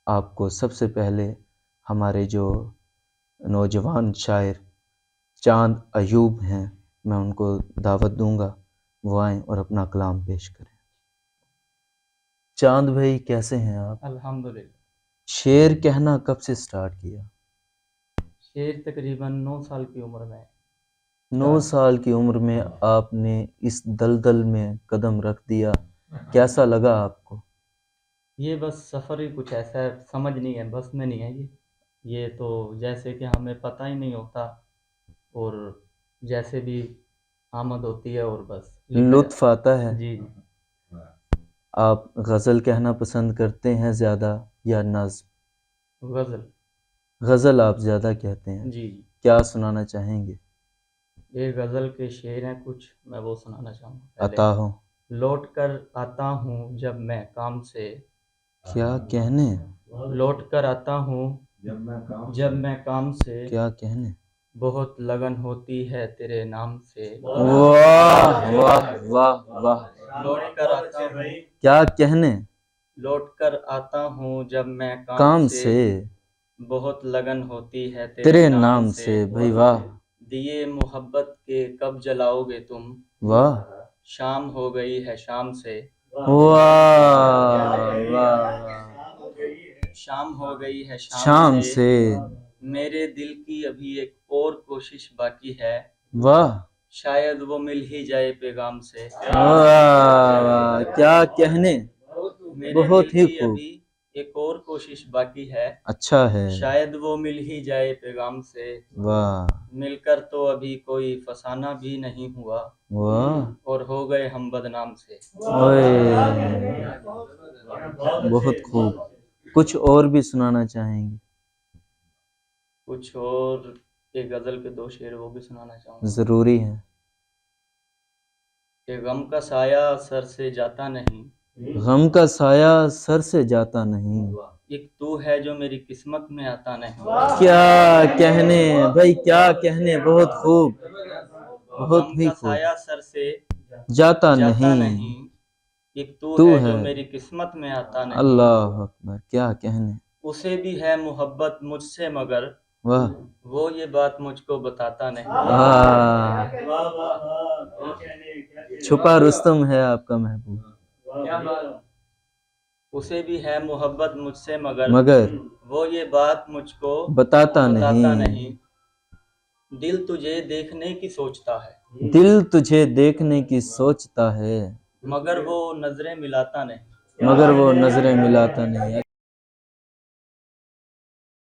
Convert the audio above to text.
آپ کو سب سے پہلے ہمارے جو نوجوان شاعر چاند ایوب ہیں، میں ان کو دعوت دوں گا، وہ آئیں اور اپنا کلام پیش کریں۔ چاند بھائی کیسے ہیں آپ؟ الحمدللہ۔ شعر کہنا کب سے سٹارٹ کیا؟ شعر تقریباً 9 سال کی عمر میں 9 سال کی عمر میں آپ نے اس دلدل میں قدم رکھ دیا، کیسا لگا آپ کو؟ یہ بس سفر ہی کچھ ایسا ہے، سمجھ نہیں ہے، بس میں نہیں ہے یہ تو جیسے کہ ہمیں پتہ ہی نہیں ہوتا، اور جیسے بھی آمد ہوتی ہے اور بس لطف آتا ہے۔ جی آپ غزل کہنا پسند کرتے ہیں زیادہ یا نظم؟ غزل۔ غزل آپ زیادہ کہتے ہیں، جی کیا سنانا چاہیں گے؟ یہ غزل کے شعر ہیں کچھ، میں وہ سنانا چاہوں گا۔ عطا ہوں۔ لوٹ کر آتا ہوں جب میں کام سے، کیا کہنے؟ لوٹ کر آتا ہوں جب میں کام سے، کیا کہنے؟ بہت لگن ہوتی ہے تیرے نام سے۔ واہ واہ واہ واہ، لوٹ کر آتا ہوں، کیا کہنے؟ لوٹ کر آتا ہوں جب میں کام سے، بہت لگن ہوتی ہے تیرے نام سے۔ بھائی واہ دیے محبت کے کب جلاؤ گے تم، واہ، شام ہو گئی ہے شام سے۔ واہ واہ، شام ہو گئی ہے شام سے۔ میرے دل کی ابھی ایک اور کوشش باقی ہے، واہ، شاید وہ مل ہی جائے پیغام سے۔ واہ واہ، کیا کہنے؟ میرے بہت دل ہی کی خوب، ابھی ایک اور کوشش باقی ہے، اچھا ہے۔ شاید وہ مل ہی جائے پیغام سے۔ واہ مل کر تو ابھی کوئی فسانہ بھی نہیں ہوا، واہ، اور ہو گئے ہم بدنام سے۔ اوئے، بہت خوب، کچھ اور بھی سنانا چاہیں گے؟ کچھ اور ایک غزل کے 2 شعر وہ بھی سنانا چاہوں گا۔ ضروری ہے۔ کہ غم کا سایہ سر سے جاتا نہیں، غم کا سایہ سر سے جاتا نہیں، ایک تو ہے جو میری قسمت میں آتا نہیں۔ کیا کہنے بھائی، کیا کہنے، بہت خوب، بہت غم ہی کا خوب۔ سایہ سر سے جاتا جاتا نہیں، نہیں، ایک تو تو ہے جو ہے، میری قسمت میں آتا نہیں۔ اللہ اکبر، کیا کہنے، اسے بھی ہے محبت مجھ سے مگر، واہ، وہ یہ بات مجھ کو بتاتا نہیں۔ واہ، چھپا رستم ہے آپ کا محبوب۔ اسے بھی ہے محبت مجھ سے مگر، وہ یہ بات مجھ کو بتاتا نہیں۔ دل تجھے دیکھنے کی سوچتا ہے، دل تجھے دیکھنے کی سوچتا ہے، مگر وہ نظریں ملاتا نہیں۔ مگر وہ نظریں ملاتا نہیں۔